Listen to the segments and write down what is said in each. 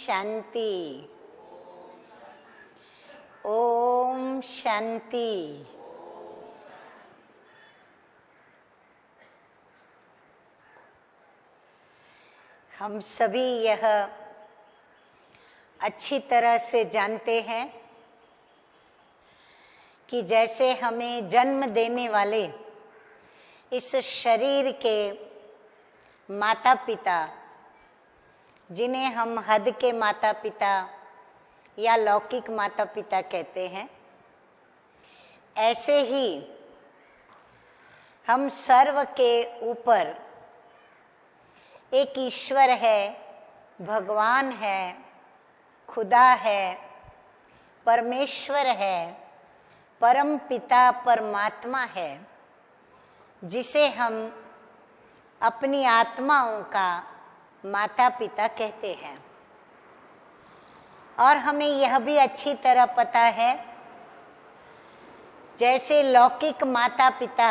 शांति। ओम शांति। हम सभी यह अच्छी तरह से जानते हैं कि जैसे हमें जन्म देने वाले इस शरीर के माता पिता, जिन्हें हम हद के माता पिता या लौकिक माता पिता कहते हैं, ऐसे ही हम सर्व के ऊपर एक ईश्वर है, भगवान है, खुदा है, परमेश्वर है, परम पिता परमात्मा है, जिसे हम अपनी आत्माओं का माता पिता कहते हैं। और हमें यह भी अच्छी तरह पता है, जैसे लौकिक माता पिता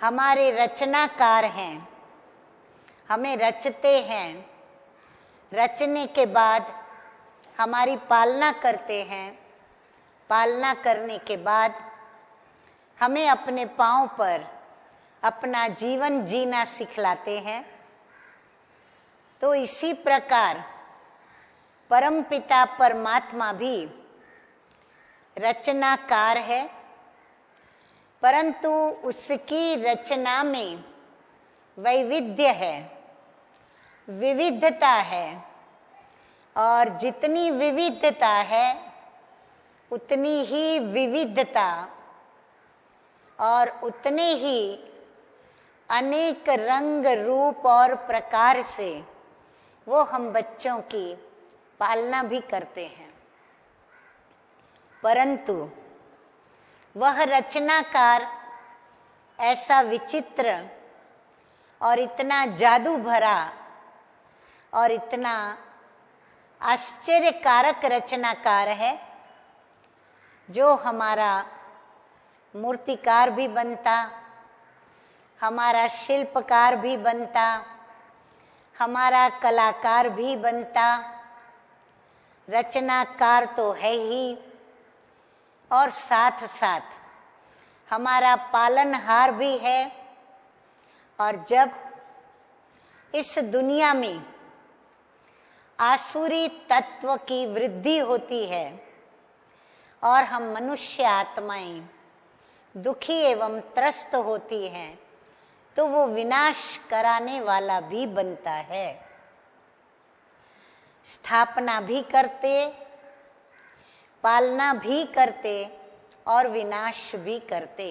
हमारे रचनाकार हैं, हमें रचते हैं, रचने के बाद हमारी पालना करते हैं, पालना करने के बाद हमें अपने पांव पर अपना जीवन जीना सिखलाते हैं। तो इसी प्रकार परमपिता परमात्मा भी रचनाकार है, परंतु उसकी रचना में वैविध्य है, विविधता है, और जितनी विविधता है उतनी ही विविधता और उतने ही अनेक रंग रूप और प्रकार से वो हम बच्चों की पालना भी करते हैं। परंतु वह रचनाकार ऐसा विचित्र और इतना जादू भरा और इतना आश्चर्यकारक रचनाकार है, जो हमारा मूर्तिकार भी बनता, हमारा शिल्पकार भी बनता, हमारा कलाकार भी बनता। रचनाकार तो है ही, और साथ साथ हमारा पालनहार भी है। और जब इस दुनिया में आसुरी तत्व की वृद्धि होती है और हम मनुष्य आत्माएं दुखी एवं त्रस्त होती हैं, तो वो विनाश कराने वाला भी बनता है। स्थापना भी करते, पालना भी करते और विनाश भी करते।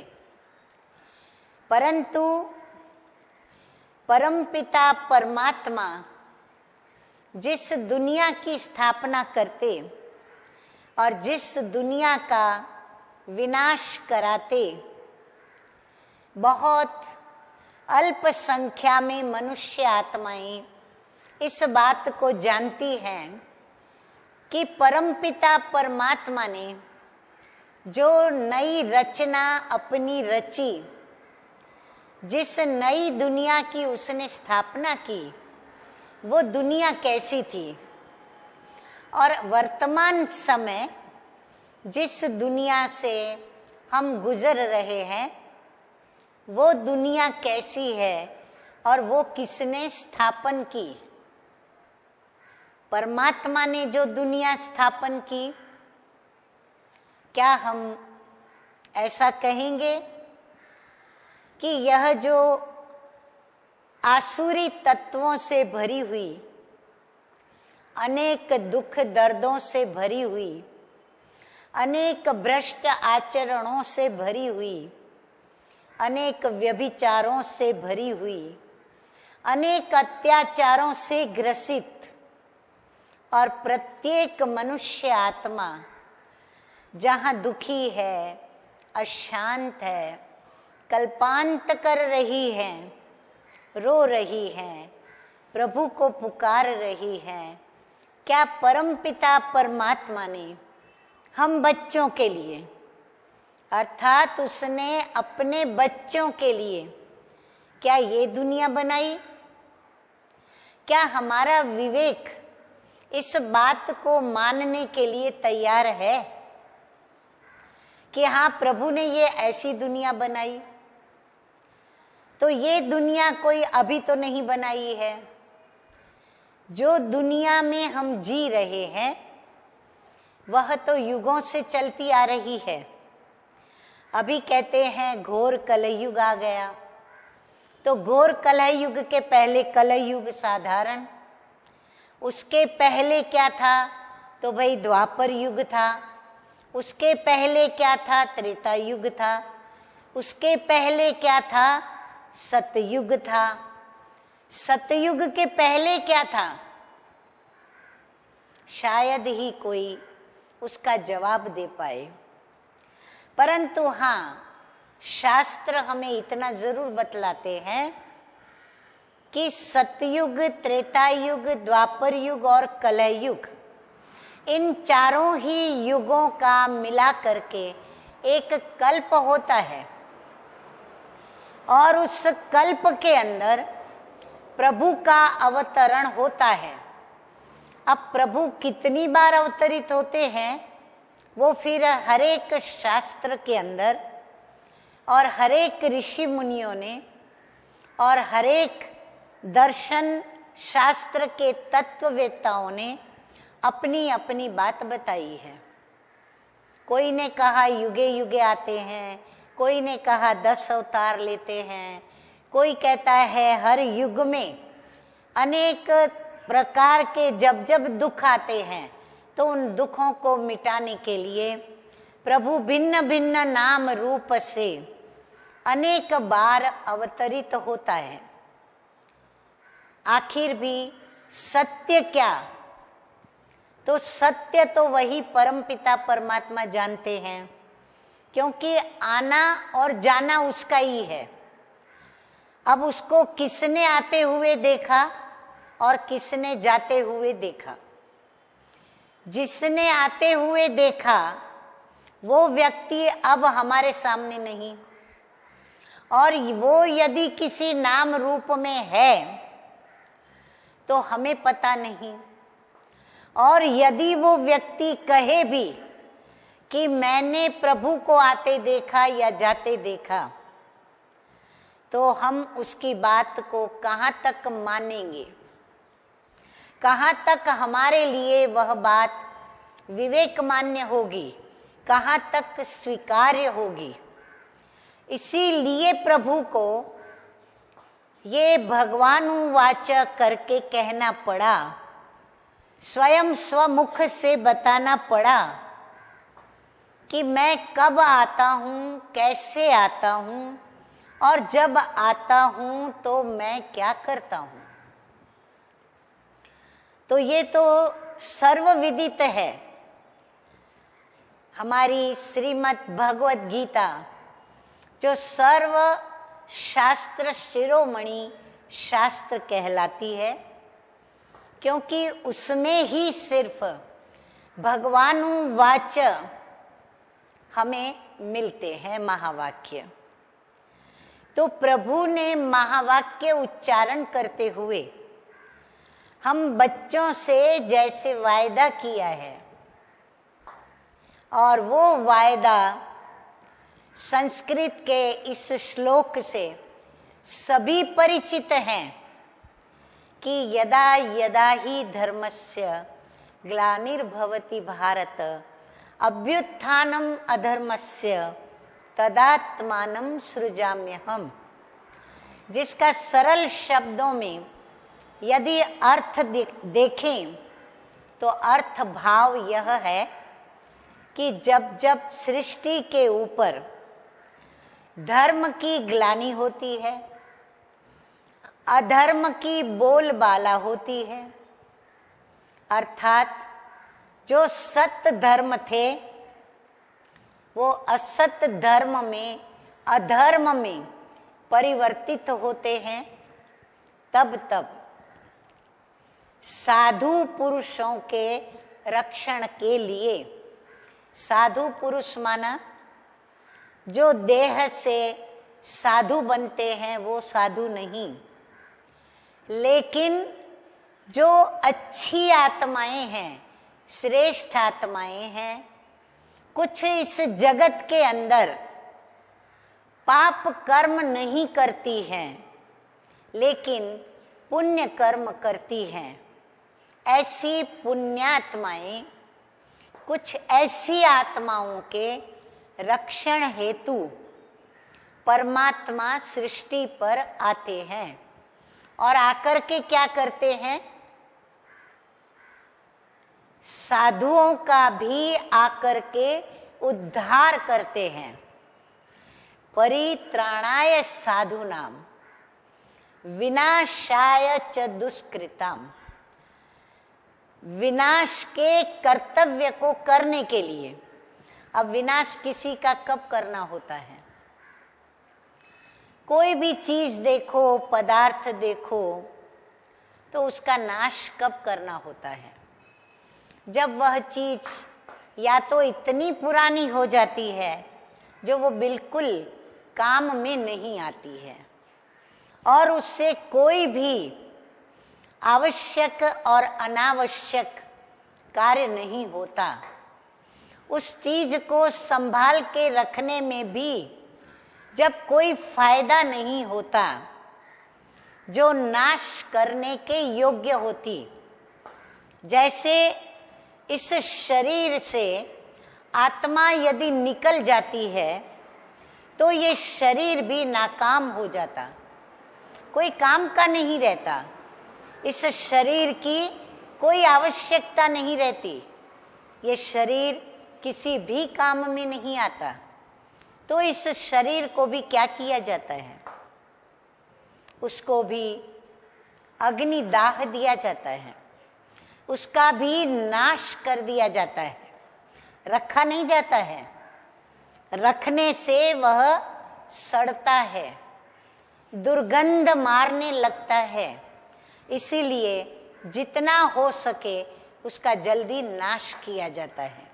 परंतु परमपिता परमात्मा जिस दुनिया की स्थापना करते और जिस दुनिया का विनाश कराते, बहुत अल्प संख्या में मनुष्य आत्माएं इस बात को जानती हैं कि परमपिता परमात्मा ने जो नई रचना अपनी रची, जिस नई दुनिया की उसने स्थापना की, वो दुनिया कैसी थी, और वर्तमान समय जिस दुनिया से हम गुजर रहे हैं वो दुनिया कैसी है और वो किसने स्थापन की। परमात्मा ने जो दुनिया स्थापन की, क्या हम ऐसा कहेंगे कि यह जो आसुरी तत्वों से भरी हुई, अनेक दुख दर्दों से भरी हुई, अनेक भ्रष्ट आचरणों से भरी हुई, अनेक व्यभिचारों से भरी हुई, अनेक अत्याचारों से ग्रसित, और प्रत्येक मनुष्य आत्मा जहाँ दुखी है, अशांत है, कल्पांत कर रही है, रो रही है, प्रभु को पुकार रही है, क्या परमपिता परमात्मा ने हम बच्चों के लिए, अर्थात उसने अपने बच्चों के लिए क्या ये दुनिया बनाई? क्या हमारा विवेक इस बात को मानने के लिए तैयार है कि हाँ, प्रभु ने ये ऐसी दुनिया बनाई, तो ये दुनिया कोई अभी तो नहीं बनाई है। जो दुनिया में हम जी रहे हैं वह तो युगों से चलती आ रही है। अभी कहते हैं घोर कलयुग आ गया, तो घोर कलयुग के पहले कलयुग साधारण, उसके पहले क्या था, तो भाई द्वापर युग था। उसके पहले क्या था, त्रेता युग था। उसके पहले क्या था, सतयुग था। सतयुग के पहले क्या था, शायद ही कोई उसका जवाब दे पाए। परंतु हाँ, शास्त्र हमें इतना जरूर बतलाते हैं कि सतयुग, त्रेता युग, द्वापर युग और कलयुग, इन चारों ही युगों का मिला करके एक कल्प होता है, और उस कल्प के अंदर प्रभु का अवतरण होता है। अब प्रभु कितनी बार अवतरित होते हैं वो फिर हरेक शास्त्र के अंदर और हरेक ऋषि मुनियों ने और हरेक दर्शन शास्त्र के तत्ववेत्ताओं ने अपनी अपनी बात बताई है। कोई ने कहा युगे युगे आते हैं, कोई ने कहा 10 अवतार लेते हैं, कोई कहता है हर युग में अनेक प्रकार के जब जब दुख आते हैं तो उन दुखों को मिटाने के लिए प्रभु भिन्न भिन्न नाम रूप से अनेक बार अवतरित होता है। आखिर भी सत्य क्या, तो सत्य तो वही परमपिता परमात्मा जानते हैं, क्योंकि आना और जाना उसका ही है। अब उसको किसने आते हुए देखा और किसने जाते हुए देखा? जिसने आते हुए देखा वो व्यक्ति अब हमारे सामने नहीं, और वो यदि किसी नाम रूप में है तो हमें पता नहीं। और यदि वो व्यक्ति कहे भी कि मैंने प्रभु को आते देखा या जाते देखा, तो हम उसकी बात को कहाँ तक मानेंगे, कहाँ तक हमारे लिए वह बात विवेक मान्य होगी, कहाँ तक स्वीकार्य होगी। इसीलिए प्रभु को ये भगवानुवाच करके कहना पड़ा, स्वयं स्वमुख से बताना पड़ा कि मैं कब आता हूँ, कैसे आता हूँ, और जब आता हूँ तो मैं क्या करता हूँ। तो ये तो सर्वविदित है। हमारी श्रीमद् भगवत गीता जो सर्व शास्त्र शिरोमणि शास्त्र कहलाती है, क्योंकि उसमें ही सिर्फ भगवानुवाच हमें मिलते हैं महावाक्य। तो प्रभु ने महावाक्य उच्चारण करते हुए हम बच्चों से जैसे वायदा किया है, और वो वायदा संस्कृत के इस श्लोक से सभी परिचित हैं कि यदा यदा ही धर्मस्य ग्लानिर्भवति भारत अभ्युत्थानम अधर्मस्य तदात्मानं सृजाम्यहम्। जिसका सरल शब्दों में यदि अर्थ देखें तो अर्थ भाव यह है कि जब जब सृष्टि के ऊपर धर्म की ग्लानि होती है, अधर्म की बोलबाला होती है, अर्थात जो सत्य धर्म थे वो असत धर्म में, अधर्म में परिवर्तित होते हैं, तब तब साधु पुरुषों के रक्षण के लिए, साधु पुरुष माना जो देह से साधु बनते हैं वो साधु नहीं, लेकिन जो अच्छी आत्माएं हैं, श्रेष्ठ आत्माएं हैं, कुछ इस जगत के अंदर पाप कर्म नहीं करती हैं, लेकिन पुण्य कर्म करती हैं। ऐसी पुण्यात्माएं कुछ ऐसी आत्माओं के रक्षण हेतु परमात्मा सृष्टि पर आते हैं और आकर के क्या करते हैं? साधुओं का भी आकर के उद्धार करते हैं। परित्राणाय साधूनाम विनाशाय च दुष्कृताम। विनाश के कर्तव्य को करने के लिए। अब विनाश किसी का कब करना होता है? कोई भी चीज देखो, पदार्थ देखो, तो उसका नाश कब करना होता है? जब वह चीज या तो इतनी पुरानी हो जाती है जो वो बिल्कुल काम में नहीं आती है और उससे कोई भी आवश्यक और अनावश्यक कार्य नहीं होता। उस चीज को संभाल के रखने में भी जब कोई फायदा नहीं होता, जो नाश करने के योग्य होती। जैसे इस शरीर से आत्मा यदि निकल जाती है तो ये शरीर भी नाकाम हो जाता, कोई काम का नहीं रहता। इस शरीर की कोई आवश्यकता नहीं रहती, ये शरीर किसी भी काम में नहीं आता। तो इस शरीर को भी क्या किया जाता है? उसको भी अग्निदाह दिया जाता है, उसका भी नाश कर दिया जाता है, रखा नहीं जाता है। रखने से वह सड़ता है, दुर्गंध मारने लगता है। इसीलिए जितना हो सके उसका जल्दी नाश किया जाता है,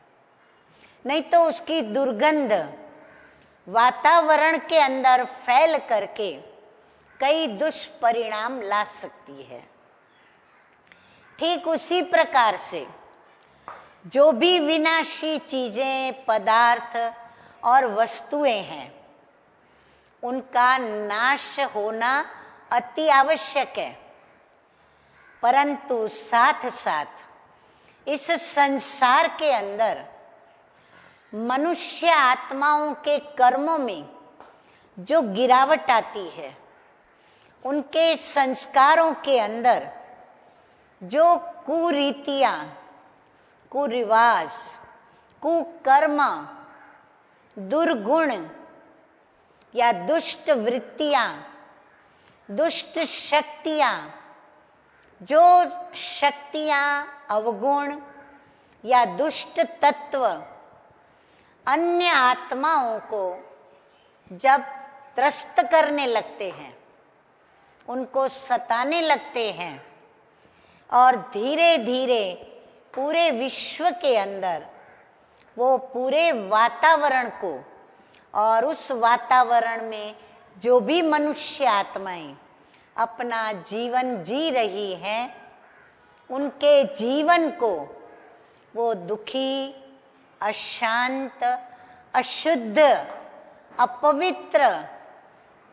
नहीं तो उसकी दुर्गंध वातावरण के अंदर फैल करके कई दुष्परिणाम ला सकती है। ठीक उसी प्रकार से जो भी विनाशी चीजें, पदार्थ और वस्तुएं हैं, उनका नाश होना अति आवश्यक है। परंतु साथ साथ इस संसार के अंदर मनुष्य आत्माओं के कर्मों में जो गिरावट आती है, उनके संस्कारों के अंदर जो कुरीतियां, कुरिवाज, कुकर्म, दुर्गुण या दुष्ट वृत्तियां, दुष्ट शक्तियां, जो शक्तियां, अवगुण या दुष्ट तत्व अन्य आत्माओं को जब त्रस्त करने लगते हैं, उनको सताने लगते हैं और धीरे धीरे पूरे विश्व के अंदर वो पूरे वातावरण को और उस वातावरण में जो भी मनुष्य आत्माएं अपना जीवन जी रही हैं, उनके जीवन को वो दुखी, अशांत, अशुद्ध, अपवित्र,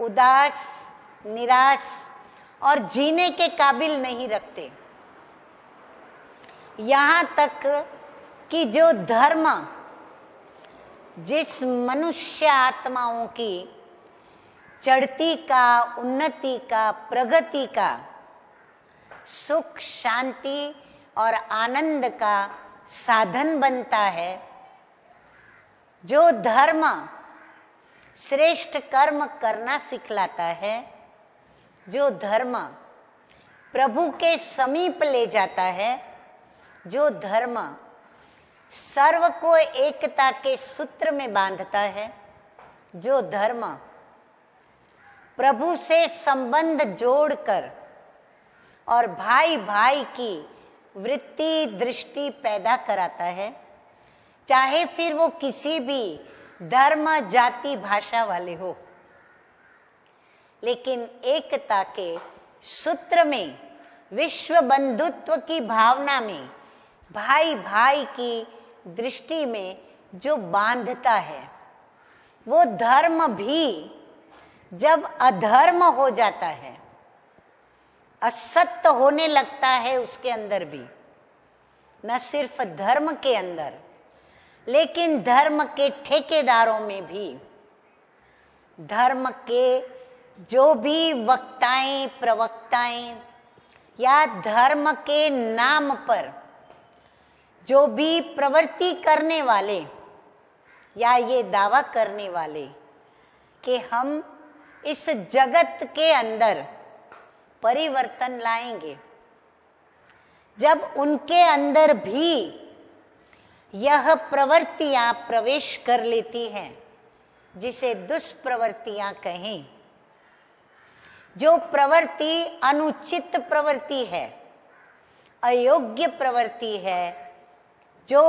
उदास, निराश और जीने के काबिल नहीं रखते। यहाँ तक कि जो धर्म जिस मनुष्य आत्माओं की चढ़ती का, उन्नति का, प्रगति का, सुख, शांति और आनंद का साधन बनता है, जो धर्म श्रेष्ठ कर्म करना सिखलाता है, जो धर्म प्रभु के समीप ले जाता है, जो धर्म सर्व को एकता के सूत्र में बांधता है, जो धर्म प्रभु से संबंध जोड़कर और भाई भाई की वृत्ति, दृष्टि पैदा कराता है, चाहे फिर वो किसी भी धर्म, जाति, भाषा वाले हो, लेकिन एकता के सूत्र में विश्व बंधुत्व की भावना में, भाई भाई की दृष्टि में जो बांधता है, वो धर्म भी जब अधर्म हो जाता है, असत्य होने लगता है उसके अंदर भी, न सिर्फ धर्म के अंदर लेकिन धर्म के ठेकेदारों में भी, धर्म के जो भी वक्ताएं प्रवक्ताएं या धर्म के नाम पर जो भी प्रवृत्ति करने वाले या ये दावा करने वाले कि हम इस जगत के अंदर परिवर्तन लाएंगे, जब उनके अंदर भी यह प्रवृत्तियां प्रवेश कर लेती हैं, जिसे दुष्प्रवृत्तियां कहें, जो प्रवृत्ति अनुचित प्रवृत्ति है, अयोग्य प्रवृत्ति है, जो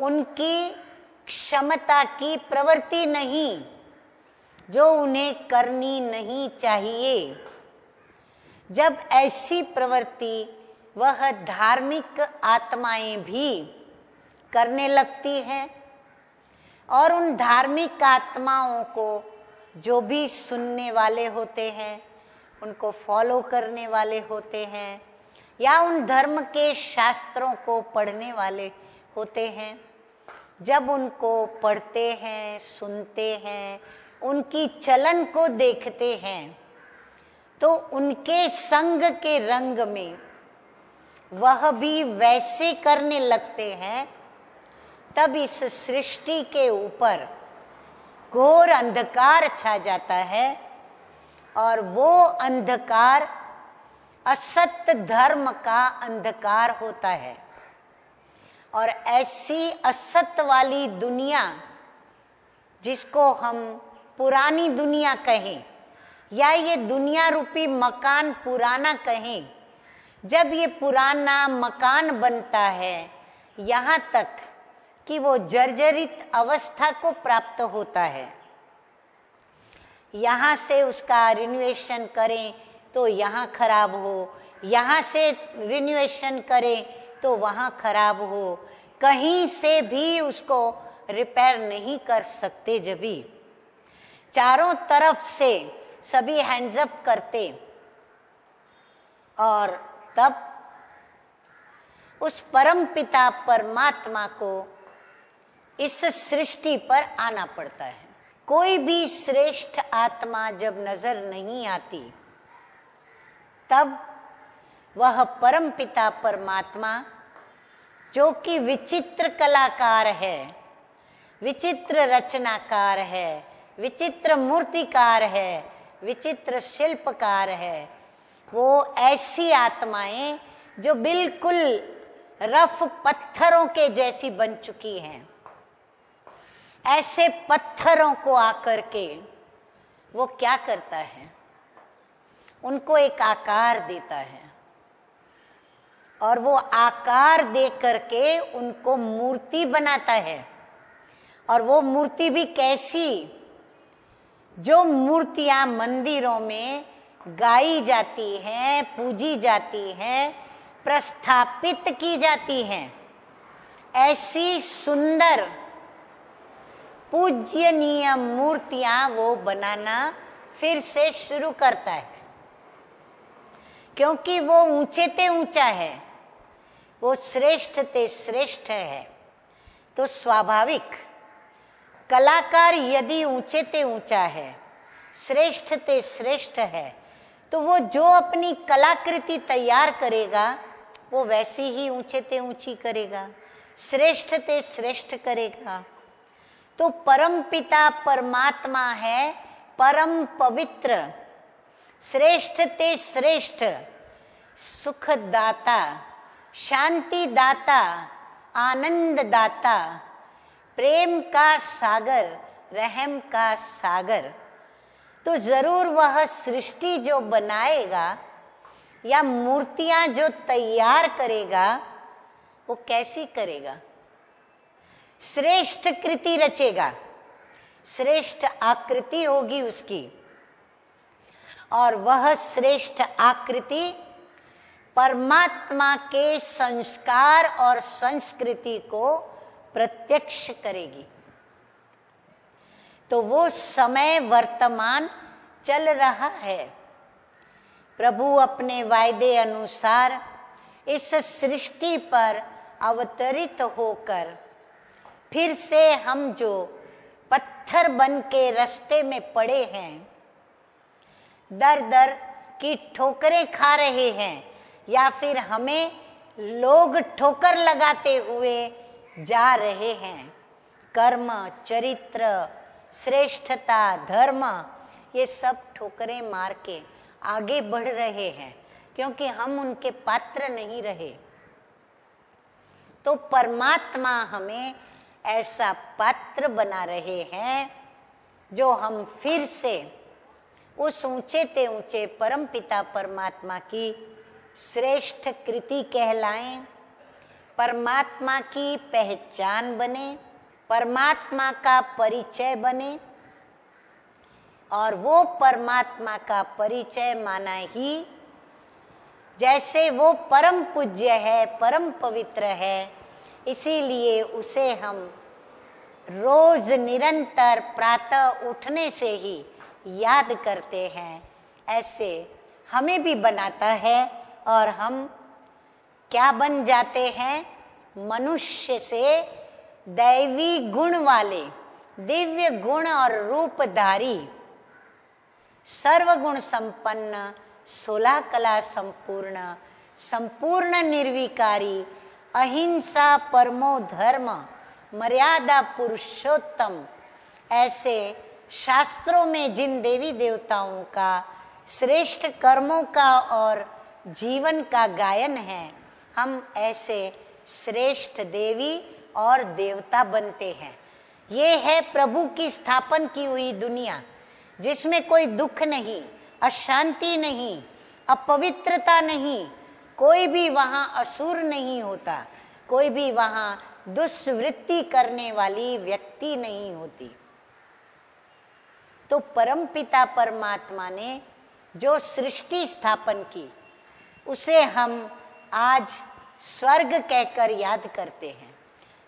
उनकी क्षमता की प्रवृत्ति नहीं, जो उन्हें करनी नहीं चाहिए, जब ऐसी प्रवृत्ति वह धार्मिक आत्माएं भी करने लगती हैं और उन धार्मिक आत्माओं को जो भी सुनने वाले होते हैं, उनको फॉलो करने वाले होते हैं या उन धर्म के शास्त्रों को पढ़ने वाले होते हैं, जब उनको पढ़ते हैं, सुनते हैं, उनकी चलन को देखते हैं, तो उनके संग के रंग में वह भी वैसे करने लगते हैं, तब इस सृष्टि के ऊपर घोर अंधकार छा जाता है और वो अंधकार असत्य धर्म का अंधकार होता है। और ऐसी असत्य वाली दुनिया, जिसको हम पुरानी दुनिया कहें या ये दुनिया रूपी मकान पुराना कहें, जब ये पुराना मकान बनता है यहाँ तक कि वो जर्जरित अवस्था को प्राप्त होता है, यहाँ से उसका रिनोवेशन करें तो यहाँ खराब हो, यहाँ से रिनोवेशन करें तो वहाँ खराब हो, कहीं से भी उसको रिपेयर नहीं कर सकते। जब भी चारों तरफ से सभी हैंड्स अप करते और तब उस परम पिता परमात्मा को इस सृष्टि पर आना पड़ता है। कोई भी श्रेष्ठ आत्मा जब नजर नहीं आती, तब वह परम पिता परमात्मा जो कि विचित्र कलाकार है, विचित्र रचनाकार है, विचित्र मूर्तिकार है, विचित्र शिल्पकार है, वो ऐसी आत्माएं जो बिल्कुल रफ पत्थरों के जैसी बन चुकी हैं, ऐसे पत्थरों को आकर के वो क्या करता है, उनको एक आकार देता है और वो आकार दे करके उनको मूर्ति बनाता है। और वो मूर्ति भी कैसी, जो मूर्तियां मंदिरों में गाई जाती हैं, पूजी जाती हैं, प्रस्थापित की जाती हैं, ऐसी सुंदर पूज्यनीय मूर्तियां वो बनाना फिर से शुरू करता है, क्योंकि वो ऊंचे ते ऊंचा है, वो श्रेष्ठ ते श्रेष्ठ है। तो स्वाभाविक कलाकार यदि ऊंचे ते ऊंचा है, श्रेष्ठ ते श्रेष्ठ है, तो वो जो अपनी कलाकृति तैयार करेगा वो वैसी ही ऊंचे ते ऊंची करेगा, श्रेष्ठ ते श्रेष्ठ करेगा। तो परम पिता परमात्मा है परम पवित्र, श्रेष्ठ ते श्रेष्ठ, सुखदाता, शांति दाता, आनंद दाता, प्रेम का सागर, रहम का सागर। तो जरूर वह सृष्टि जो बनाएगा या मूर्तियां जो तैयार करेगा, वो कैसी करेगा? श्रेष्ठ कृति रचेगा, श्रेष्ठ आकृति होगी उसकी, और वह श्रेष्ठ आकृति परमात्मा के संस्कार और संस्कृति को प्रत्यक्ष करेगी। तो वो समय वर्तमान चल रहा है। प्रभु अपने वायदे अनुसार इस सृष्टि पर अवतरित होकर फिर से हम जो पत्थर बन के रास्ते में पड़े हैं, दर दर की ठोकरें खा रहे हैं, या फिर हमें लोग ठोकर लगाते हुए जा रहे हैं, कर्म, चरित्र, श्रेष्ठता, धर्म, ये सब ठोकरें मार के आगे बढ़ रहे हैं, क्योंकि हम उनके पात्र नहीं रहे। तो परमात्मा हमें ऐसा पात्र बना रहे हैं जो हम फिर से उस ऊंचे ते ऊंचे परमपिता परमात्मा की श्रेष्ठ कृति कहलाएं, परमात्मा की पहचान बने, परमात्मा का परिचय बने। और वो परमात्मा का परिचय माना ही, जैसे वो परम पूज्य है, परम पवित्र है, इसीलिए उसे हम रोज निरंतर प्रातः उठने से ही याद करते हैं। ऐसे हमें भी बनाता है और हम क्या बन जाते हैं? मनुष्य से दैवी गुण वाले, दिव्य गुण और रूपधारी, सर्वगुण संपन्न, 16 कला संपूर्ण, संपूर्ण निर्विकारी, अहिंसा परमो धर्म, मर्यादा पुरुषोत्तम, ऐसे शास्त्रों में जिन देवी देवताओं का श्रेष्ठ कर्मों का और जीवन का गायन है, हम ऐसे श्रेष्ठ देवी और देवता बनते हैं। ये है प्रभु की स्थापन की हुई दुनिया, जिसमें कोई दुख नहीं, अशांति नहीं, अपवित्रता नहीं, कोई भी वहाँ असुर नहीं होता, कोई भी वहाँ दुष्वृत्ति करने वाली व्यक्ति नहीं होती। तो परमपिता परमात्मा ने जो सृष्टि स्थापन की, उसे हम आज स्वर्ग कहकर याद करते हैं,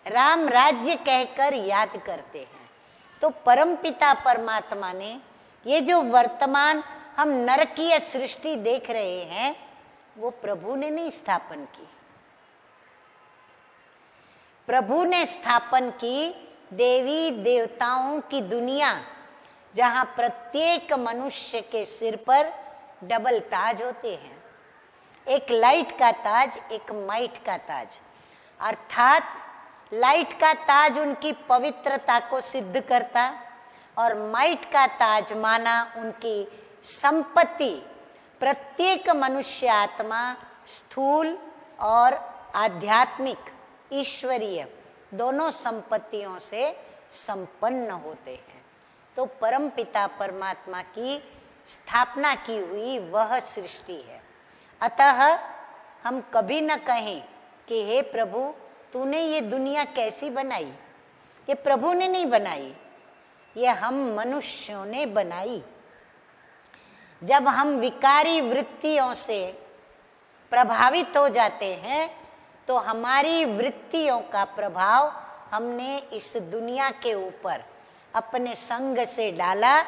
राम राज्य कहकर याद करते हैं। तो परमपिता परमात्मा ने ये जो वर्तमान हम नरकीय सृष्टि देख रहे हैं, वो प्रभु ने नहीं स्थापन की। प्रभु ने स्थापन की देवी देवताओं की दुनिया, जहां प्रत्येक मनुष्य के सिर पर डबल ताज होते हैं, एक लाइट का ताज, एक माइट का ताज। अर्थात लाइट का ताज उनकी पवित्रता को सिद्ध करता और माइट का ताज माना उनकी संपत्ति। प्रत्येक मनुष्य आत्मा स्थूल और आध्यात्मिक, ईश्वरीय दोनों संपत्तियों से संपन्न होते हैं। तो परमपिता परमात्मा की स्थापना की हुई वह सृष्टि है। अतः हम कभी न कहें कि हे प्रभु, तूने ये दुनिया कैसी बनाई। ये प्रभु ने नहीं बनाई, ये हम मनुष्यों ने बनाई। जब हम विकारी वृत्तियों से प्रभावित हो जाते हैं, तो हमारी वृत्तियों का प्रभाव हमने इस दुनिया के ऊपर अपने संग से डाला,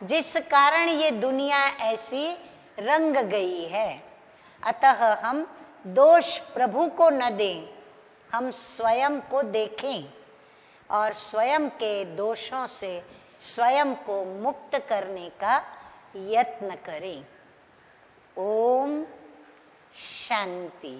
जिस कारण ये दुनिया ऐसी रंग गई है। अतः हम दोष प्रभु को न दें, हम स्वयं को देखें और स्वयं के दोषों से स्वयं को मुक्त करने का यत्न करें। ओम शांति।